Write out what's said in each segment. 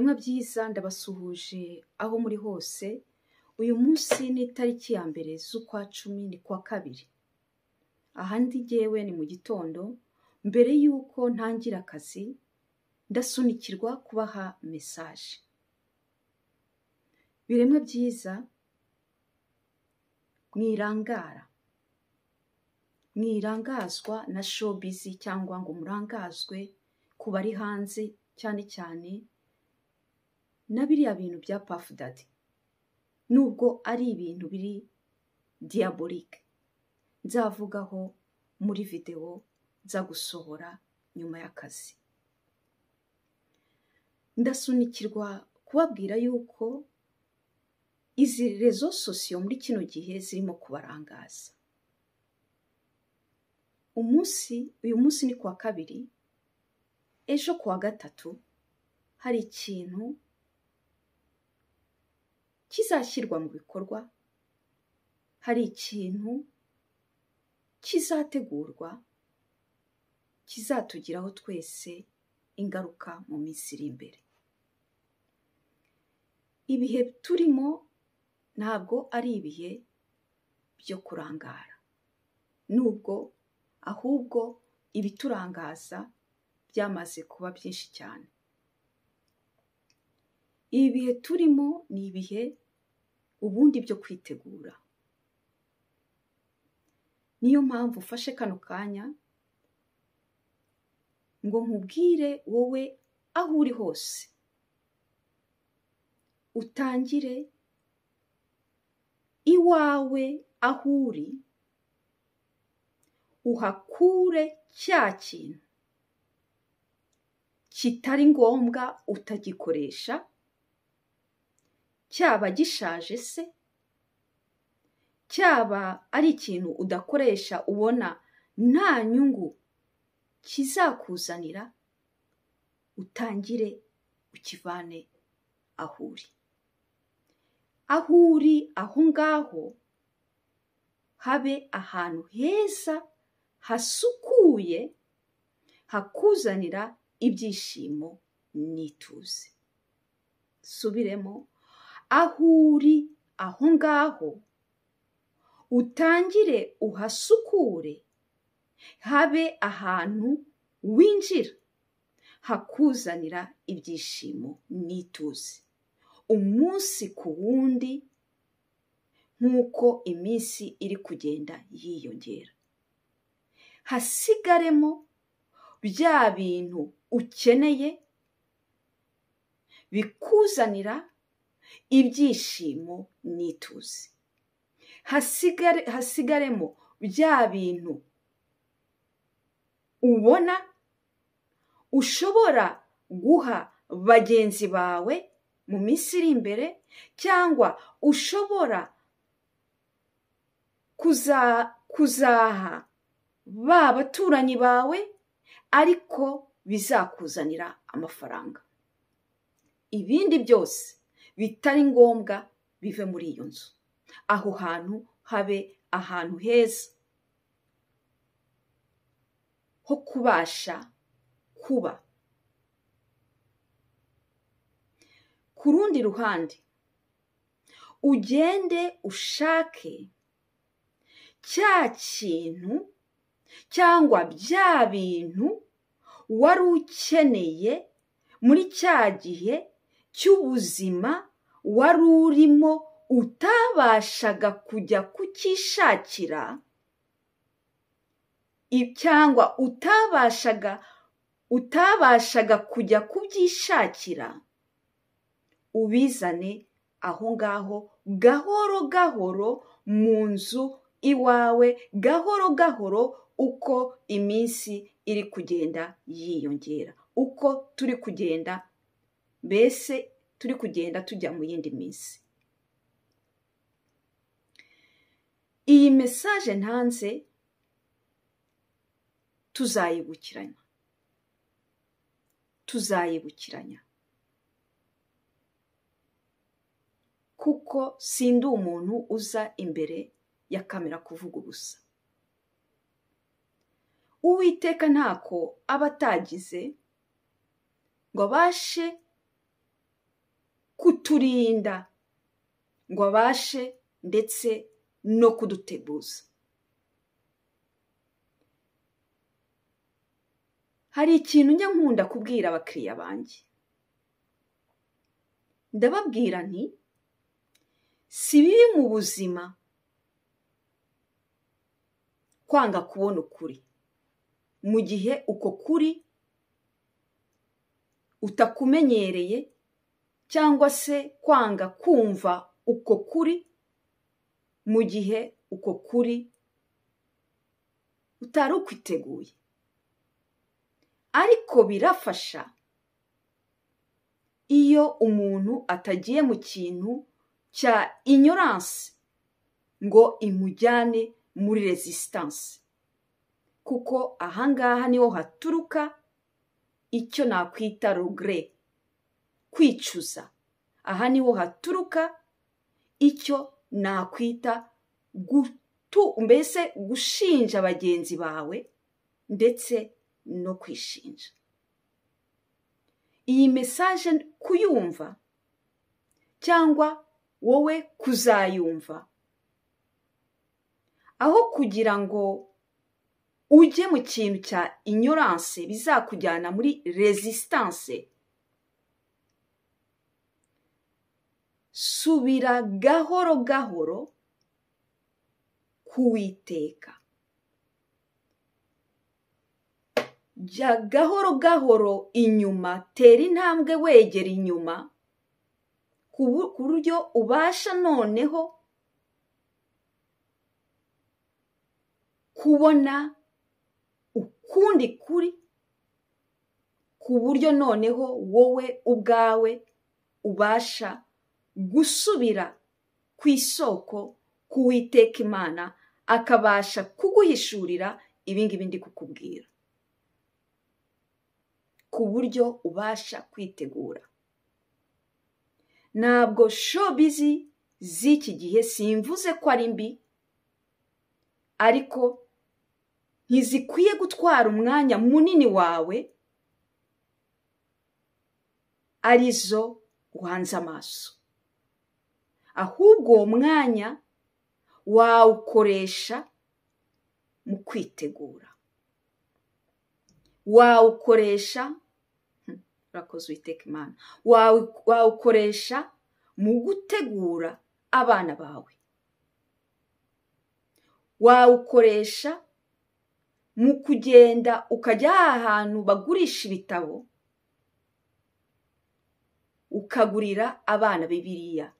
Mwa byiza ndabasuhuje aho muri hose. Uyu munsi ni itariki ya mbere z'ukwa 10 ni kwa kabiri. Ahandi jyewe ni mu gitondo mbere yuko ntangira akazi ndasunikirwa kubaha message. Biremwe byiza mwirangazwa na showbiz cyangwa ngo murangazwe ku bari hanze cyane cyane na biriya bintu bya Puff Daddy, nubwo ari ibintu biri diabolique nzavugaho muri video nza gusohora nyuma y'akazi. Ndasunikirwa kubabwira yuko izi rezo sosiyo muri kino gihe zirimo kubarangaza. Uyu munsi ni kwa kabiri, ejo kwa gatatu hari ikintu kizashyirwa mu bikorwa, hari ikintu kizategurwa kizatugiraho twese ingaruka mu minsi iri imbere. Ibihe turimo ntabwo ari ibihe byo kurangara, nubwo ahubwo ibiturangaza byamaze kuba byinshi cyane. Ibi bihe turimo ni ibihe ubundi byo kwitegura. Niyo mpamvu ufashe kano kanya ngo nkubwire wowe aho uri hose, utangire iwawe aho uri, uhakure cya kintu kitari ngombwa utagikoresha, cyaba gishaje se, cyaba ari ikintu udakoresha ubona nta nyungu kizakuzanira, utangire ukivane aho uri. Aho uri aho ngaho habe ahantu heza hasukuye hakuzanira ibyishimo n'ituze. Subiremo, aho uri aho ngaho utangire uhasukure, habe ahantu winjira hakuzanira ibyishimo n'ituze umunsi ku wundi, nk'uko iminsi iri kugenda yiyongera. Hasigaremo bya bintu ukeneye bikuzanira ibyishimo n'ituze. Hasigaremo bya bintu ubona ushobora guha bagenzi bawe mu minsi iri imbere, cyangwa ushobora kuzaha ba baturanyi bawe ariko bizakuzanira amafaranga. Ibindi byose bitari ngombwa bive muri iyo nzu. Aho hantu habe ahantu heza ho kubasha kuba. Ku rundi ruhande, ugende ushake cya kintu cyangwa bya bintu wari ukeneye muri cya gihe cy'ubuzima wari urimo utabashaga kujya kukishakira, cyangwa utabashaga kujya kubyishakira, ubizane aho ngaho gahoro gahoro mu nzu iwawe, gahoro gahoro uko iminsi iri kugenda yiyongera, uko turi kugenda tujya mu yindi minsi. Iyi message ntanze tuzayibukiranya kuko sindi umuntu uza imbere ya kamera kuvuga ubusa. Uwiteka ntako aba atagize ngo abashe kuturinda ngo abashe ndetse no kuduteguza. Hari ikintu njya nkunda kubwira abakiriya banjye. Ndababwira nti si bibi mu buzima kwanga kubona ukuri, mu gihe uko kuri utakumenyereye, cyangwa se kwanga kumva uko kuri mu gihe uko kuri utari ukwiteguye. Ariko birafasha iyo umuntu atagiye mu kintu cya ignorance ngo imujyane muri resistance, kuko ahangaha niho haturuka icyo nakwita regret, kwicuza. Aha niho haturuka icyo nakwita mbese gushinja bagenzi bawe ndetse no kwishinja. Iyi message kuyumva cyangwa wowe kuzayumva, aho kugira ngo ujye mu kintu cya ignorance bizakujyana muri resistance, subira gahoro gahoro kuwiteka. Jya gahoro gahoro inyuma, tera intambwe wegera inyuma, ku buryo ubasha noneho kubona ukundi kuri, ku buryo noneho wowe ubwawe ubasha gusubira ku isoko, k'Uwiteka Imana, akabasha kuguhishurira ibingibi ndi kukubwira, ku buryo ubasha kwitegura. Ntabwo showbiz z'iki gihe simvuze ko ari mbi, ariko ntizikwiye gutwara umwanya munini wawe arizo uhanze amaso. Ahubwo uwo mwanya wawukoresha mu kwitegura, wawukoresha urakoze Uwiteka Imana, wawukoresha mu gutegura abana bawe, wawukoresha mu kugenda ukajya ahantu bagurisha ibitabo ukagurira abana Bibiliya.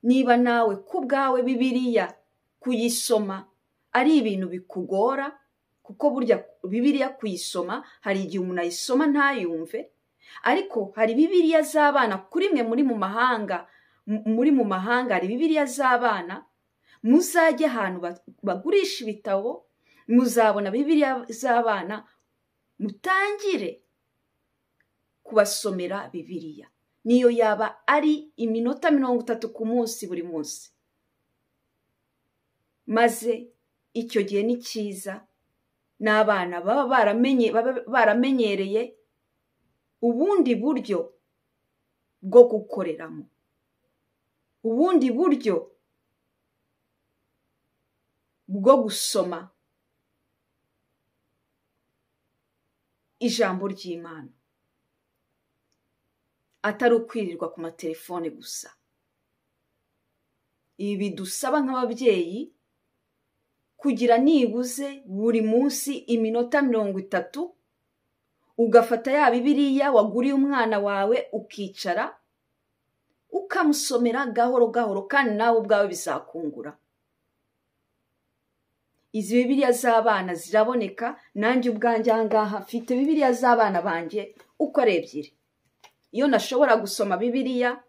Niba nawe ku bwawe Bibiliya kuyisoma ari ibintu bikugora, kuko burya Bibiliya kuyisoma hari igihe umuntu ayisoma ntayumve, ariko hari Bibiliya z'abana kuri mwe muri mu mahanga hari Bibiliya z'abana. Muzajye ahantu bagurisha ibitabo, muzabona Bibiliya z'abana, mutangire kubasomera Bibiliya, niyo yaba ari iminota 30 ku munsi buri munsi. Maze icyo gihe ni cyiza, n'abana baba baramenyereye ubundi buryo bwo gukoreramo, ubundi buryo bwo gusoma ijambo ry'Imana, atari ukwirirwa ku matelefone gusa. Ibi bidusaba nk'ababyeyi kugira nibuze buri munsi iminota 30, ugafata ya Bibiliya waguriye umwana wawe ukicara ukamusomera gahoro gahoro, kandi nawe ubwawe bizakungura. Izi Bibiliya z'abana ziraboneka, nanjye ubwanjye ahangaha mfite Bibiliya z'abana banjye uko ari 2. Iyo nashobora gusoma Bibiliya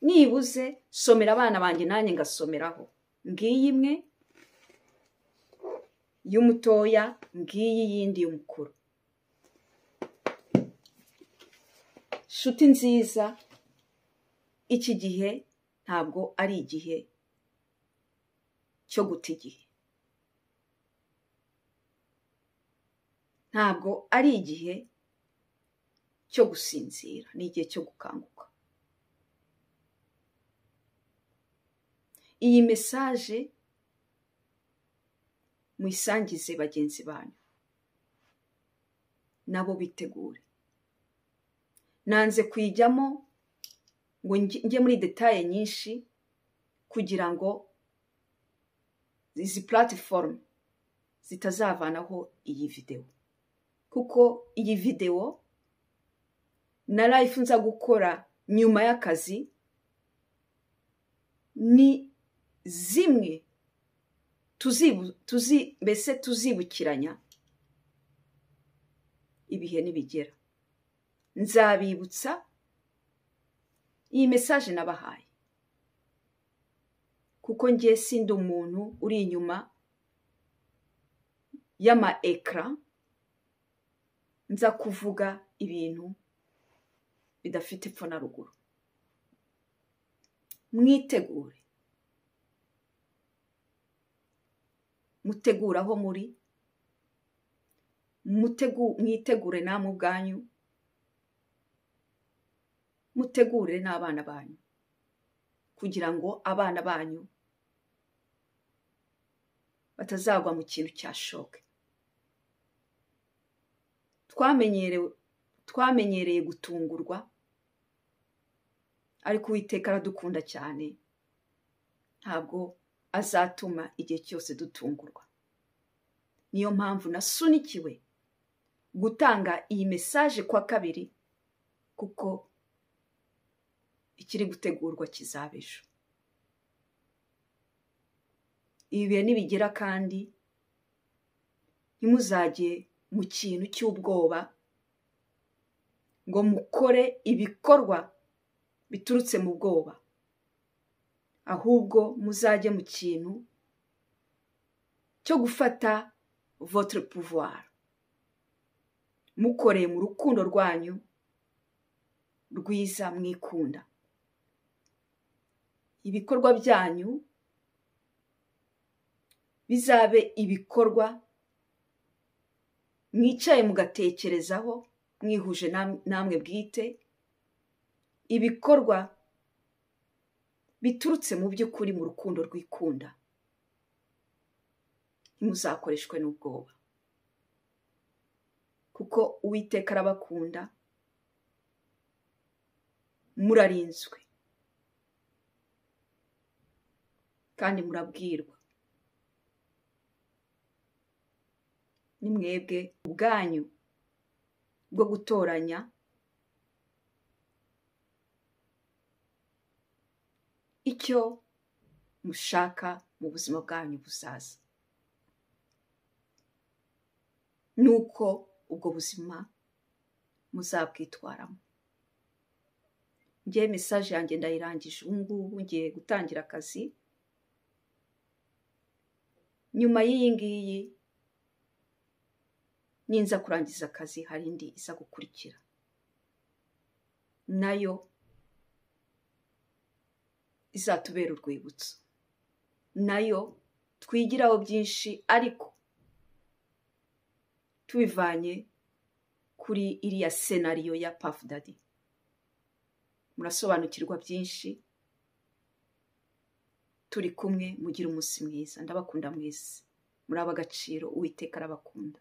nibuze somera abana banjye nanjye ngasomeraho, ngiyi imwe y'umutoya, ngiyi yindi y'umukuru. Shuti nziza, iki gihe ntabwo ari igihe cyo guta igihe, ntabwo ari igihe cyo gusinzira, ni igihe cyo gukanguka. iyi mesaje muyisangize bagenzi banyu nabo bitegure. Nanze kuyijyamo ngo njye muri detaye nyinshi kugira ngo izi platform zitazavanaho iyi video, kuko iyi video na live nza gukora nyuma y'akazi ni zimwe mbese tuzibukiranya ibihe nibigera. Nzabibutsa iyi message nabahaye, kuko njye sindi umuntu uri inyuma y'ama ekra nza kuvuga ibintu bidafite epfo na ruguru. Mwitegure, mutegura aho muri, mwitegure namwe ubwanyu, mutegure n'abana banyu, kugira ngo abana banyu batazagwa mu kintu cya shock. Twamenyereye gutungurwa, ariko Uwiteka aradukunda cyane, ntabwo azatuma igihe cyose dutungurwa. Niyo mpamvu nasunikiwe gutanga iyi message kwa kabiri, kuko ikiri gutegurwa kizaba ejo. Ibi bihe nibigera kandi ntimuzajye mu kintu cy'ubwoba ngo mukore ibikorwa biturutse mu bwoba, ahubwo muzajye mu kintu cyo gufata votre pouvoir, mukoreye mu rukundo rwanyu rwiza mwikunda. Ibikorwa byanyu bizabe ibikorwa mwicaye mugatekerezaho mwihuje namwe bwite, ibikorwa biturutse mu by'ukuri mu rukundo rwikunda. Ntimuzakoreshwe n'ubwoba, kuko Uwiteka arabakunda, murarinzwe kandi murabwirwa. Ni mwebwe ubwanyu bwo gutoranya icyo mushaka mu buzima bwanyu buzaza, nuko ubwo buzima muzabwitwaramo. Njye message yanjye ndayirangije, ngubu ngiye gutangira akazi. Nyuma y'iyi ngiyi ninza kurangiza akazi, hari indi isa gukurikira, nayo izatubera urwibutso, nayo twigiraho byinshi, ariko tubivanye kuri iriya scenario ya Puff Daddy. Murasobanukirwa byinshi. Turi kumwe, mugira umunsi mwiza. Ndabakunda mwese, muri ab'agaciro. Uwiteka arabakunda.